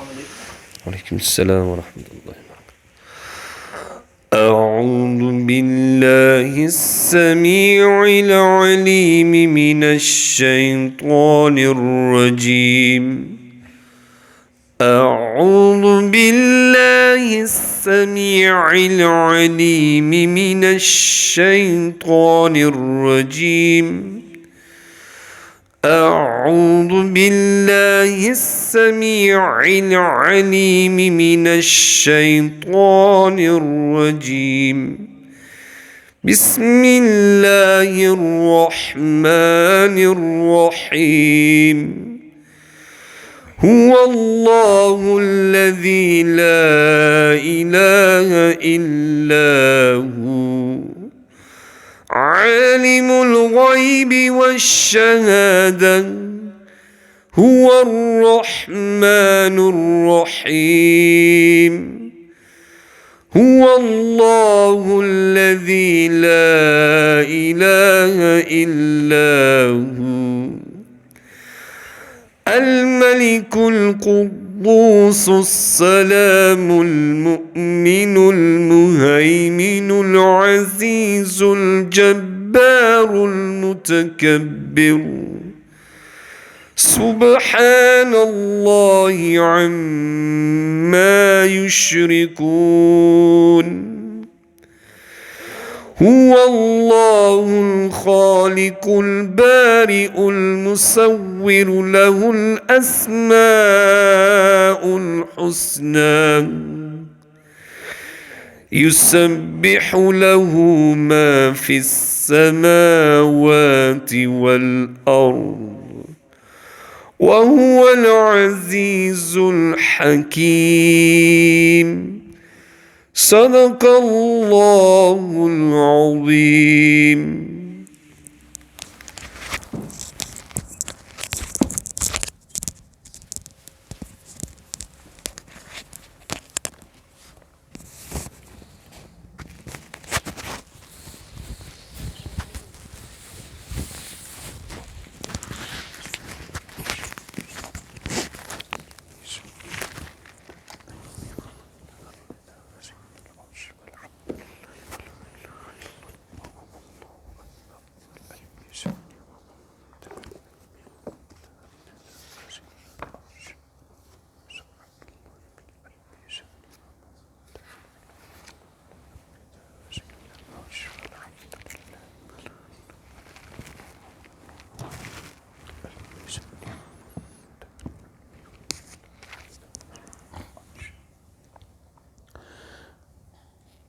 وعليكم السلام ورحمة الله وبركاته. أعوذ بالله السميع العليم من الشيطان الرجيم. أعوذ بالله السميع العليم من الشيطان الرجيم. أعوذ بالله السميع العليم من الشيطان الرجيم. بسم الله الرحمن الرحيم. هو الله الذي لا إله إلا هو عالم الغيب والشهادة هو الرحمن الرحيم. هو الله الذي لا إله إلا هو الملك القدوس السلام المؤمن المهيمن العزيز الجبار المتكبر. سبحان الله عما يشركون. هو الله الخالق البارئ المصور له الأسماء الحسنى. يسبح له ما في السماوات والأرض وهو العزيز الحكيم. صدق الله العظيم.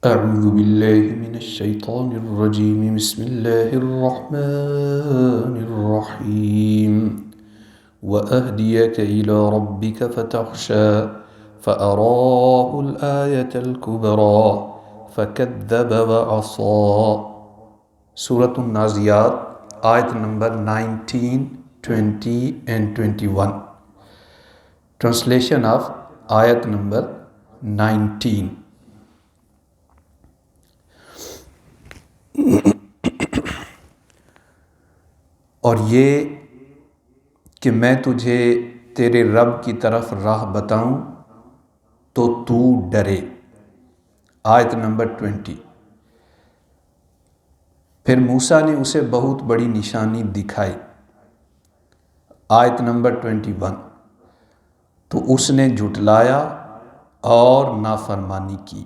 أعوذ بالله من الشيطان الرجيم. بسم الله الرحمن الرحيم. وأهديك إلى ربك فتخشى فأراه الآية الكبرى فكذب وعصى. سورة النازعات آیت نمبر 19, 20 and 21. Translation of آیت نمبر 19. اور یہ کہ میں تجھے تیرے رب کی طرف راہ بتاؤں تو تو ڈرے. آیت نمبر 20. پھر موسیٰ نے اسے بہت بڑی نشانی دکھائی. آیت نمبر 21. تو اس نے جھٹلایا اور نافرمانی کی.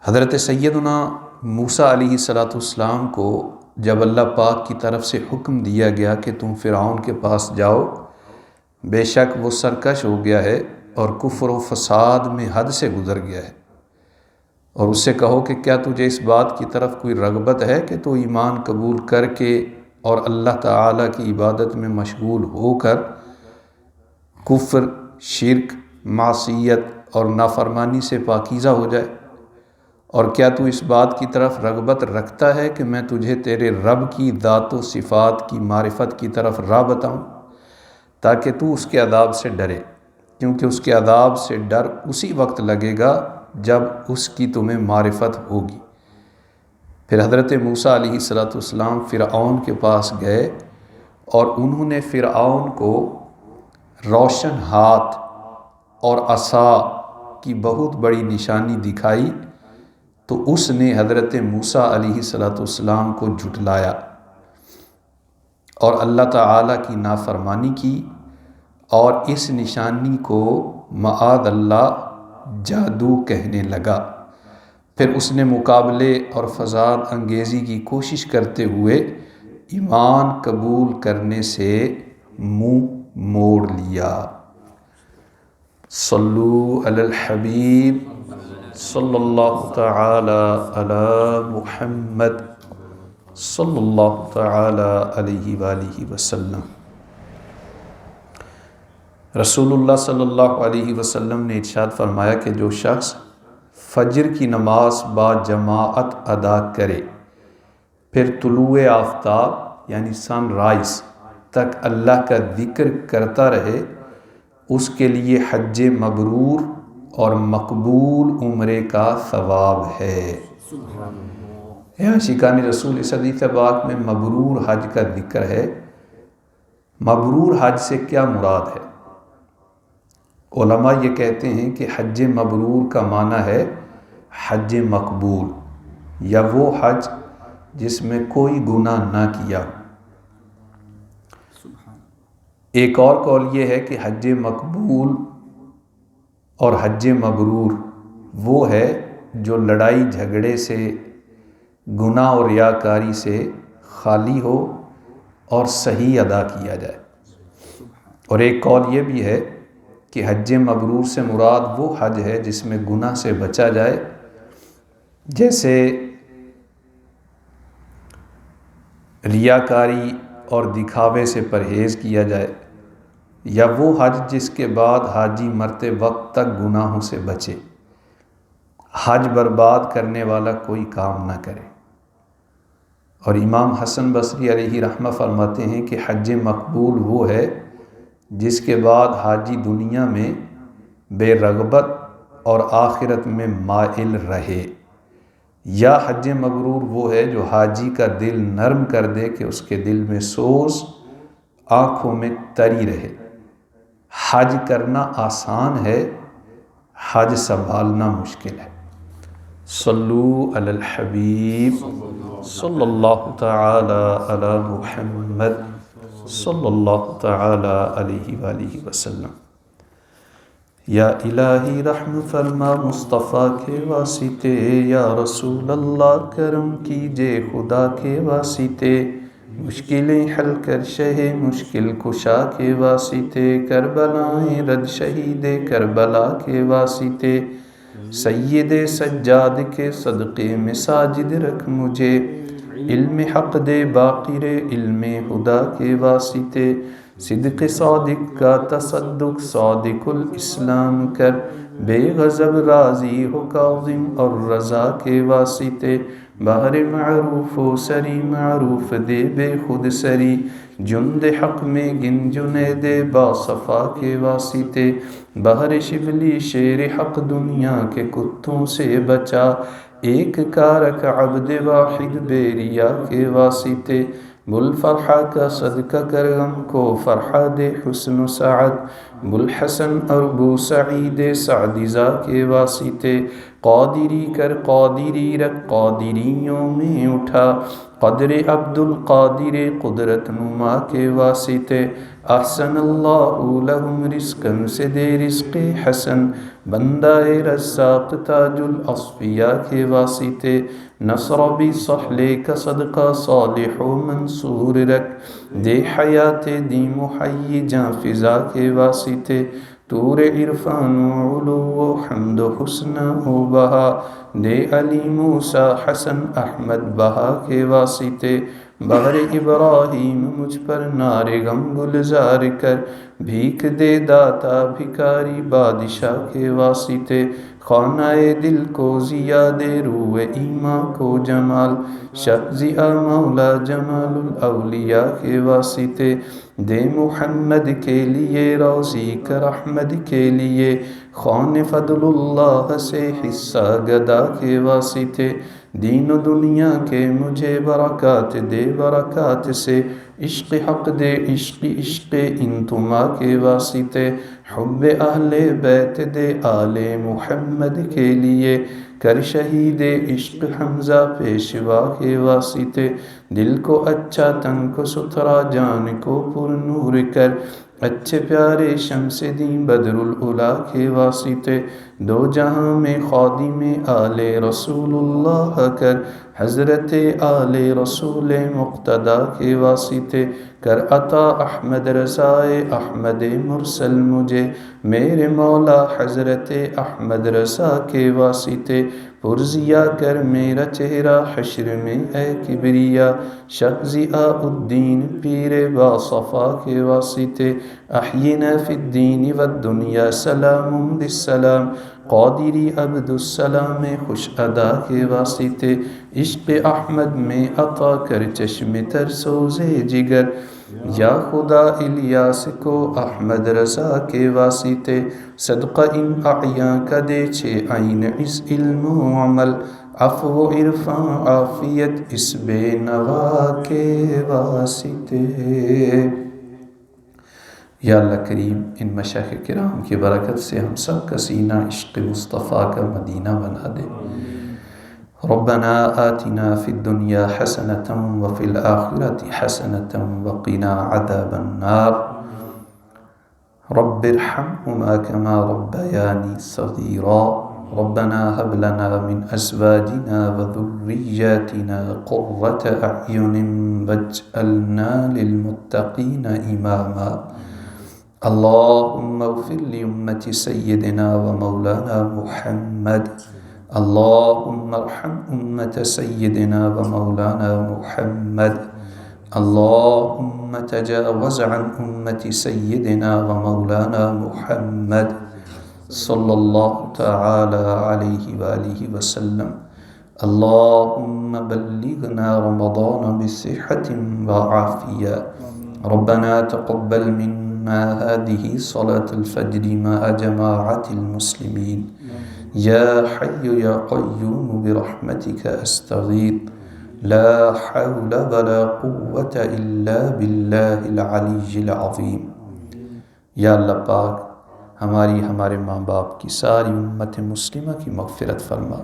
حضرت سیدنا موسیٰ علیہ السلام کو جب اللہ پاک کی طرف سے حکم دیا گیا کہ تم فرعون کے پاس جاؤ، بے شک وہ سرکش ہو گیا ہے اور کفر و فساد میں حد سے گزر گیا ہے، اور اس سے کہو کہ کیا تجھے اس بات کی طرف کوئی رغبت ہے کہ تو ایمان قبول کر کے اور اللہ تعالیٰ کی عبادت میں مشغول ہو کر کفر، شرک، معصیت اور نافرمانی سے پاکیزہ ہو جائے؟ اور کیا تو اس بات کی طرف رغبت رکھتا ہے کہ میں تجھے تیرے رب کی ذات و صفات کی معرفت کی طرف راہ بتاؤں تاکہ تو اس کے عذاب سے ڈرے، کیونکہ اس کے عذاب سے ڈر اسی وقت لگے گا جب اس کی تمہیں معرفت ہوگی۔ پھر حضرت موسیٰ علیہ السلام فرعون کے پاس گئے اور انہوں نے فرعون کو روشن ہاتھ اور عصا کی بہت بڑی نشانی دکھائی تو اس نے حضرت موسیٰ علیہ السلام کو جھٹلایا اور اللہ تعالیٰ کی نافرمانی کی، اور اس نشانی کو معاذ اللہ جادو کہنے لگا۔ پھر اس نے مقابلے اور فساد انگیزی کی کوشش کرتے ہوئے ایمان قبول کرنے سے منہ موڑ لیا۔ صلو علی الحبیب صلی اللہ تعالی علی محمد صلی اللہ تعالی علیہ وآلہ وسلم۔ رسول اللہ صلی اللہ علیہ وسلم نے ارشاد فرمایا کہ جو شخص فجر کی نماز با جماعت ادا کرے، پھر طلوع آفتاب یعنی سن رائز تک اللہ کا ذکر کرتا رہے، اس کے لیے حج مبرور اور مقبول عمرے کا ثواب ہے۔ عاشقان رسول اس حدیث پاک میں مبرور حج کا ذکر ہے۔ مبرور حج سے کیا مراد ہے؟ علماء یہ کہتے ہیں کہ حج مبرور کا معنی ہے حج مقبول، یا وہ حج جس میں کوئی گناہ نہ کیا۔ ایک اور قول یہ ہے کہ حج مقبول اور حج مبرور وہ ہے جو لڑائی جھگڑے سے، گناہ اور ریاکاری سے خالی ہو اور صحیح ادا کیا جائے۔ اور ایک قول یہ بھی ہے کہ حج مبرور سے مراد وہ حج ہے جس میں گناہ سے بچا جائے، جیسے ریاکاری اور دکھاوے سے پرہیز کیا جائے، یا وہ حج جس کے بعد حاجی مرتے وقت تک گناہوں سے بچے، حج برباد کرنے والا کوئی کام نہ کرے۔ اور امام حسن بصری علیہ رحمہ فرماتے ہیں کہ حج مقبول وہ ہے جس کے بعد حاجی دنیا میں بے رغبت اور آخرت میں مائل رہے، یا حج مبرور وہ ہے جو حاجی کا دل نرم کر دے کہ اس کے دل میں سوز، آنکھوں میں تری رہے۔ حج کرنا آسان ہے، حج سنبھالنا مشکل ہے۔ صلو علی الحبیب صلی اللہ تعالی علی محمد صلی اللہ تعالی علیہ وآلہ وسلم۔ یا الہی رحم فرما مصطفیٰ کے واسطے، یا رسول اللہ کرم کیجے خدا کے واسطے، مشکلیں حل کر شہ مشکل کشا کے واسطے، کربلائیں رد شہید کربلا کے واسطے، سید سجاد کے صدقے میں ساجد رکھ مجھے، علم حق دے باقر علم خدا کے واسطے، صدق صادق کا تصدق صادق الاسلام کر، بے غضب راضی ہو کاظم اور رضا کے واسطے، بہر معروف و سری معروف دے بے خود سری، جند حق میں گن جنید باصفا کے واسطے، بہر شبلی شیر حق دنیا کے کتوں سے بچا، ایک کارک عبد واحد بے ریا کے واسطے، بل فرحہ کا صدقہ کر غم کو فرحہ دے حسن و سعد، بلحسن اور بو سعید سعدزا کے واسطے، قادری کر قادری رکھ قادریوں میں اٹھا، قدر عبد القادر قدرت نما کے واسطے، احسن اللہ لہم رزقاً سے دے رزق حسن، بندہ رزاق تاج الاصفیاء کے واسطے، نصر بھی صحلے کا صدقہ صالح و منصور رکھ، دے حیات دی محی جاں فضا کے واسطے، طور عرفان و علو و حمد و حسن و بہا، دے علی موسیٰ حسن احمد بہا کے واسطے، بہر ابراہیم مجھ پر نار غم گلزار کر، بھیک دے داتا بھکاری بادشاہ کے واسطے، خانہ دل کو ضیا دے روح ایماں کو جمال، شخصیہ مولا جمال الاولیاء کے واسطے، دے محمد کے لیے روزی کر احمد کے لیے، خوان فضل اللہ سے حصہ گدا کے واسطے، دین و دنیا کے مجھے برکات دے برکات سے، عشق حق دے عشق عشق انتما کے واسطے حب اہل بیت دے آل محمد کے لیے کر شہید عشق حمزہ پیشوا کے واسطے دل کو اچھا تن کو ستھرا جان کو پر نور کر اچھے پیارے شمس دین بدر الاولیٰ کے واسطے دو جہاں میں خادم آل رسول اللہ کر حضرت آل رسول مقتدی کے واسطے کر عطا احمد رضائے احمد مرسل مجھے میرے مولا حضرت احمد رضا کے واسطے پرزیا کر میرا چہرہ حشر میں اے کبریا شق ضیاء الدین پیر باصفا کے واسطے احینا فی الدین والدنیا سلام بالسلام قادری عبد السلام خوش ادا کے واسطے عشق احمد میں عطا کر چشم تر سوز جگر یا خدا الیاس کو احمد رضا کے واسطے صدقہ ان اعیاں کا دے چھے عین اس علم و عمل عفو و عرفان عافیت اس بے نوا کے واسطے۔ یا اللہ کریم ان مشائخ کرام کی برکت سے ہم سب کا سینہ عشق مصطفیٰ کا مدینہ بنا دے۔ ربنا آتنا فی الدنیا حسنة وفی الآخرة حسنة وقنا عذاب النار رب ارحمهما كما ربياني صغيرا ربنا هب لنا من أزواجنا وذرياتنا قرة أعين واجعلنا للمتقين إماما اللهم اغفر لأمة سيدنا ومولانا محمد اللهم ارحم أمة سيدنا ومولانا محمد اللهم تجاوز عن أمة سيدنا ومولانا محمد صلى الله تعالى عليه وآله وسلم اللهم بلغنا رمضان بصحة وعافية ربنا تقبل منا هذه صلاة الفجر مع جماعة المسلمين يا حي يا قيوم برحمتك أستغيث لا حول ولا قوة إلا بالله العلي العظيم۔ یا اللہ پاک ہمارے ماں باپ کی ساری امت مسلمہ کی مغفرت فرما،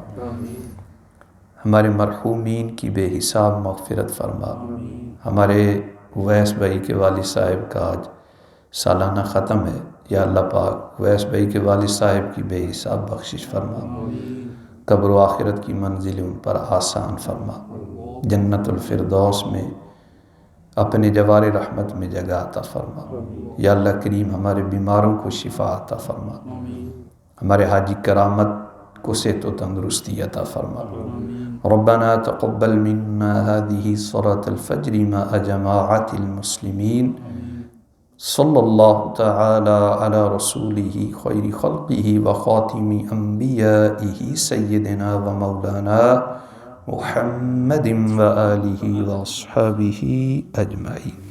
ہمارے مرحومین کی بے حساب مغفرت فرما، ہمارے اویس بھائی کے والد صاحب کا آج سالانہ ختم ہے، یا اللہ پاک اویس بھائی کے والد صاحب کی بے حساب بخشش فرما، قبر و آخرت کی منزل ان پر آسان فرما، جنت الفردوس میں اپنے جوار رحمت میں جگہ عطا فرما۔ یا اللہ کریم ہمارے بیماروں کو شفا عطا فرما، ہمارے حاجی کرامت کو صحت و تندرستی عطا فرما۔ ربنا تقبل منا هذه صلاة الفجر مع جماعة المسلمين صلى الله تعالى على رسوله خير خلقه وخاتم أنبيائه سيدنا ومولانا محمد وآله وأصحابه أجمعين۔